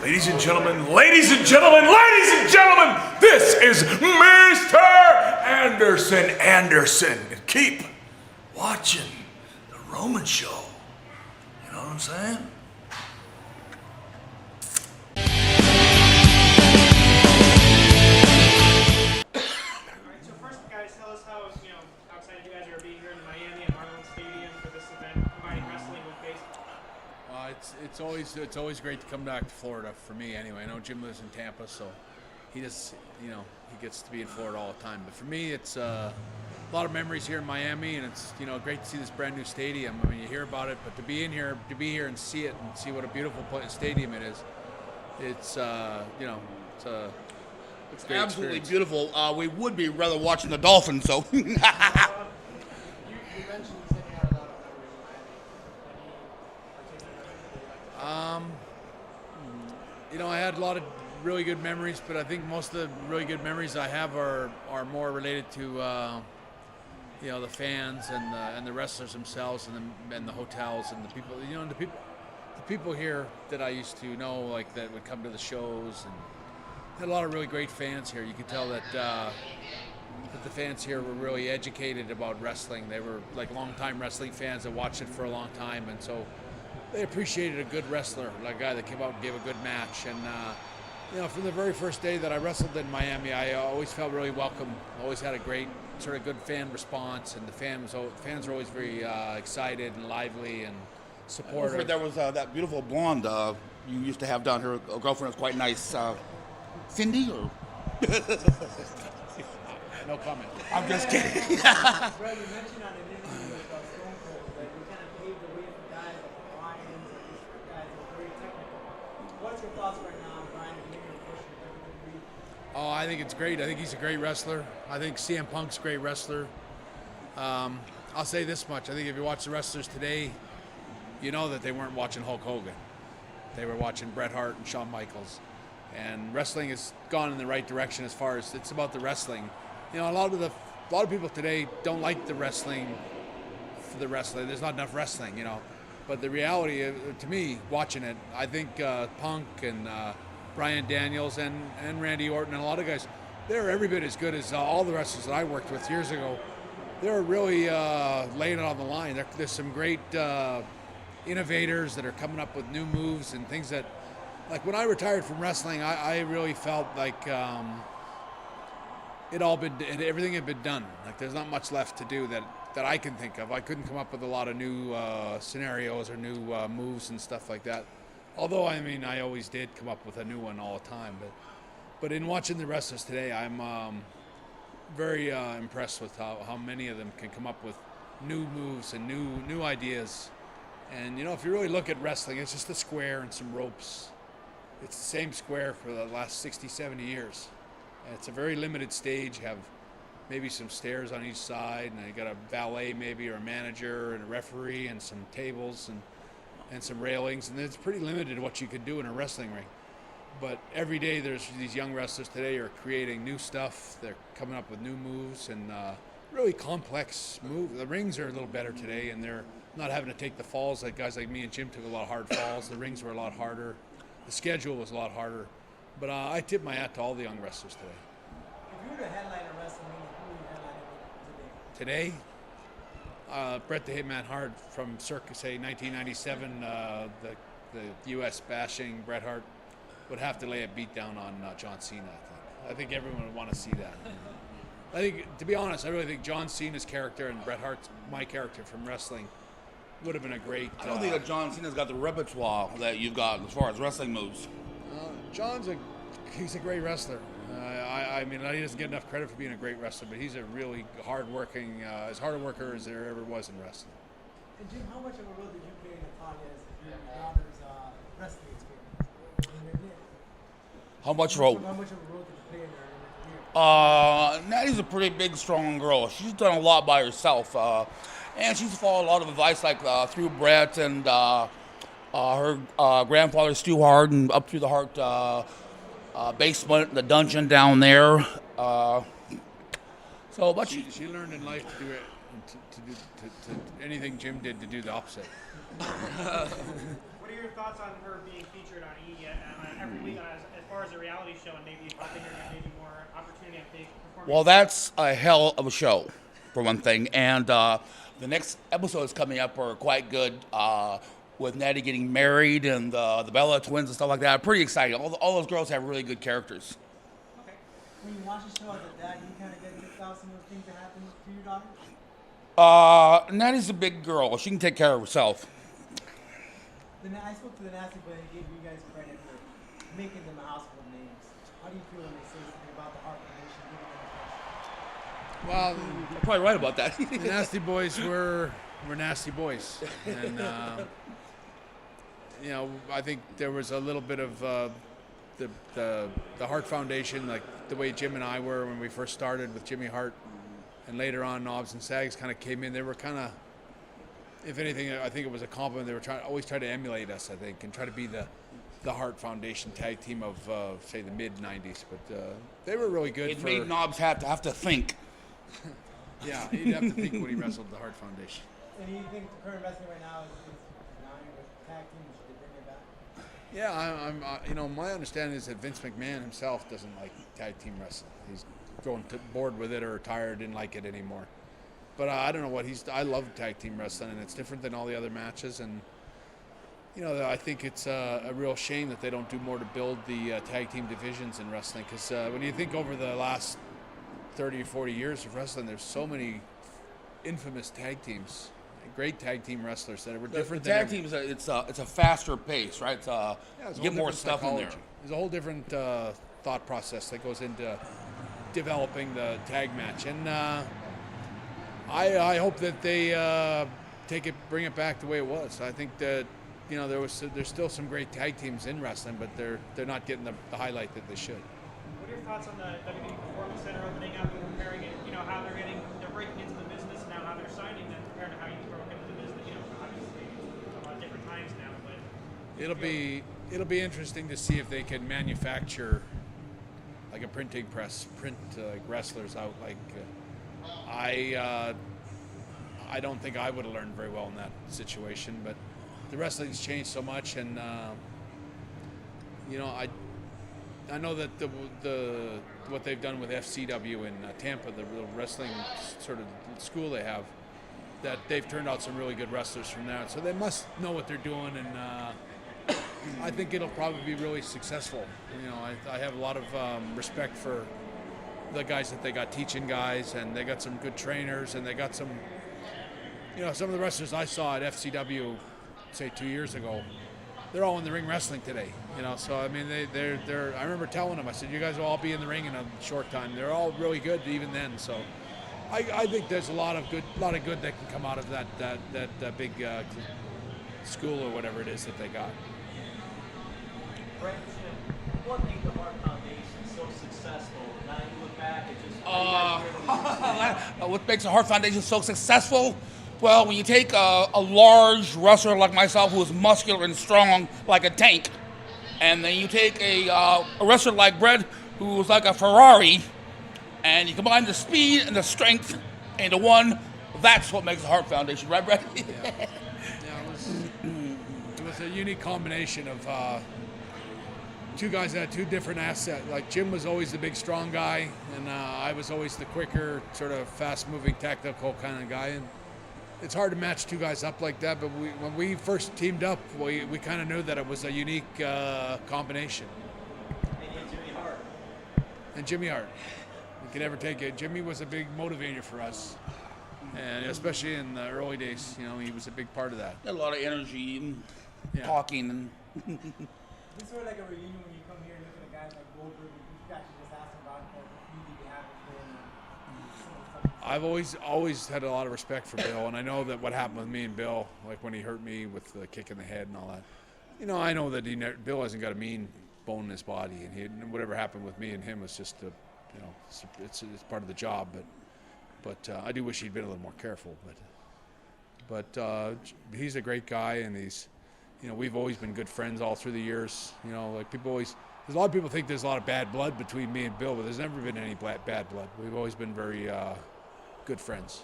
Ladies and gentlemen, ladies and gentlemen, ladies and gentlemen, this is Mr. Anderson. Keep watching the Roman Show. You know what I'm saying? Alright, so first, guys, tell us how excited you guys are to be here in Miami at Marlins Stadium for this event, combining wrestling with baseball. It's always great to come back to Florida for me anyway. I know Jim lives in Tampa, so he just he gets to be in Florida all the time. But for me, it's a lot of memories here in Miami, and it's great to see this brand new stadium. I mean, you hear about it, but to be here and see it and see what a beautiful stadium it is, it's It's great absolutely experience. beautiful. We would be rather watching the Dolphins, so. You mentioned you said you had a lot of memories in Miami. I had a lot of really good memories, but I think most of the really good memories I have are more related to the fans and the wrestlers themselves and the hotels and the people. The people here that I used to know, like that would come to the shows, and had a lot of really great fans here. You could tell that the fans here were really educated about wrestling. They were like longtime wrestling fans that watched it for a long time, and so they appreciated a good wrestler, like a guy that came out and gave a good match. And from the very first day that I wrestled in Miami, I always felt really welcome. Always had a great sort of good fan response, and the fans were always very excited and lively and supportive. There was that beautiful blonde you used to have down here. A girlfriend was quite nice. Cindy, or? No comment. I'm just kidding. Bro, you mentioned on an interview with Stone Cold that you kind of paved the way for guys like Brian and these guys that are very technical. What's your thoughts right now on Brian and him pushing WWE? Oh, I think it's great. I think he's a great wrestler. I think CM Punk's a great wrestler. I'll say this much. I think if you watch the wrestlers today, you know that they weren't watching Hulk Hogan. They were watching Bret Hart and Shawn Michaels. And wrestling has gone in the right direction as far as it's about the wrestling. A lot of people today don't like the wrestling for the wrestling. There's not enough wrestling, But the reality, to me, watching it, I think Punk and Bryan Daniels and Randy Orton and a lot of guys, they're every bit as good as all the wrestlers that I worked with years ago. They're really laying it on the line. There's some great innovators that are coming up with new moves and things that, like when I retired from wrestling, I really felt like everything had been done. Like there's not much left to do that I can think of. I couldn't come up with a lot of new scenarios or new moves and stuff like that. Although I always did come up with a new one all the time. But in watching the wrestlers today, I'm very impressed with how many of them can come up with new moves and new ideas. And if you really look at wrestling, it's just a square and some ropes. It's the same square for the last 60, 70 years. And it's a very limited stage, have maybe some stairs on each side, and you got a valet maybe, or a manager, and a referee, and some tables, and some railings, and it's pretty limited what you can do in a wrestling ring. But every day there's these young wrestlers today are creating new stuff. They're coming up with new moves and really complex moves. The rings are a little better today, and they're not having to take the falls like guys like me and Jim took a lot of hard falls. The rings were a lot harder. The schedule was a lot harder, but I tip my hat to all the young wrestlers today. If you were to headline a WrestleMania, who would you headline today? Today, Bret The Hitman Hart from circa, say, 1997, the U.S. bashing Bret Hart would have to lay a beat down on John Cena, I think everyone would want to see that. I think, to be honest, I really think John Cena's character and Bret Hart's, my character from wrestling, would have been a great... I don't think that John Cena's got the repertoire that you've got as far as wrestling moves. He's a great wrestler. He doesn't get enough credit for being a great wrestler, but he's a really hard-working, as hard a worker as there ever was in wrestling. And Jim, how much of a role did you play in Natalya's your daughter's wrestling experience? How much of a How much of a role did you play in her career? Natty's a pretty big, strong girl. She's done a lot by herself. And she's followed a lot of advice, like through Bret and her grandfather, Stu Hart, and up through the Hart basement, the dungeon down there. But she learned in life to do it, to anything Jim did to do the opposite. What are your thoughts on her being featured on E! every week as far as a reality show and maybe helping her get maybe more opportunity at big performance? Well, that's a hell of a show, for one thing. And the next episodes coming up are quite good. With Natty getting married and the Bella twins and stuff like that. Pretty exciting. All those girls have really good characters. Okay. When you watch the show as a dad, you kind of get ticked off some of the things that happen to your daughter? Natty's a big girl. She can take care of herself. I spoke to the Nasty Boy and he gave you guys credit for making them a household names. How do you feel when they say something about the Hart Foundation, giving them a Well, I'm probably right about that. the Nasty Boys were nasty boys, and you know, I think there was a little bit of the Hart Foundation, like the way Jim and I were when we first started with Jimmy Hart, and later on Knobs and Sags kind of came in. They were kind of, if anything, I think it was a compliment. They were always trying to emulate us, I think, and try to be the Hart Foundation tag team of say the mid '90s. But they were really good. It made Knobs have to think. Yeah, he'd have to think when he wrestled the Hart Foundation. And do you think the current wrestling right now is nine with tag teams? Should they bring it back? Yeah, I'm you know, my understanding is that Vince McMahon himself doesn't like tag team wrestling. He's grown bored with it or tired, didn't like it anymore. But I don't know what I love tag team wrestling, and it's different than all the other matches. And you know, I think it's a real shame that they don't do more to build the tag team divisions in wrestling. Because when you think over the last 30 or 40 years of wrestling, there's so many infamous tag teams, great tag team wrestlers that were different. The tag teams, it's a faster pace, right? It's you get more stuff in there. There's a whole different thought process that goes into developing the tag match, and I hope that they bring it back the way it was. I think that, you know, there's still some great tag teams in wrestling, but they're not getting the highlight that they should. What are your thoughts on the WWE Performance Center opening up and comparing it, you know, how they're breaking into the business and now how they're signing them compared to how you broke into the business, you know, obviously a lot of different times now, but It'll be interesting to see if they can manufacture like a printing press, print like wrestlers out. Like I don't think I would have learned very well in that situation, but the wrestling's changed so much, and you know, I know that the what they've done with FCW in Tampa, the real wrestling sort of school they have, that they've turned out some really good wrestlers from there. So they must know what they're doing, and I think it'll probably be really successful. You know, I have a lot of respect for the guys that they got teaching guys, and they got some good trainers, and they got some, you know, some of the wrestlers I saw at FCW, say 2 years ago, they're all in the ring wrestling today, you know. So I mean, they're. I remember telling them, I said, you guys will all be in the ring in a short time. They're all really good even then. So I think there's a lot of good that can come out of that big school or whatever it is that they got. Bret, what made the Hart Foundation so successful? Now you look back, it just What makes the Hart Foundation so successful? Well, when you take a large wrestler like myself who is muscular and strong like a tank, and then you take a wrestler like Bret who was like a Ferrari, and you combine the speed and the strength into one, that's what makes the Hart Foundation, right, Bret? Yeah, it was a unique combination of two guys that had two different assets. Like Jim was always the big, strong guy, and I was always the quicker, sort of fast-moving, tactical kind of guy. And it's hard to match two guys up like that, but when we first teamed up, we kind of knew that it was a unique combination. And Jimmy Hart. You can never take it. Jimmy was a big motivator for us, and especially in the early days, you know, he was a big part of that. Got a lot of energy and talking. And It's sort of like a reunion when you come here and look at the guys like Goldberg. You got to just ask them about the community they have with them. I've always had a lot of respect for Bill, and I know that what happened with me and Bill, like when he hurt me with the kick in the head and all that, you know, I know that Bill hasn't got a mean bone in his body, and whatever happened with me and him was just you know, it's part of the job. But I do wish he'd been a little more careful. But he's a great guy, and he's, you know, we've always been good friends all through the years. You know, like there's a lot of people think there's a lot of bad blood between me and Bill, but there's never been any bad blood. We've always been very good friends.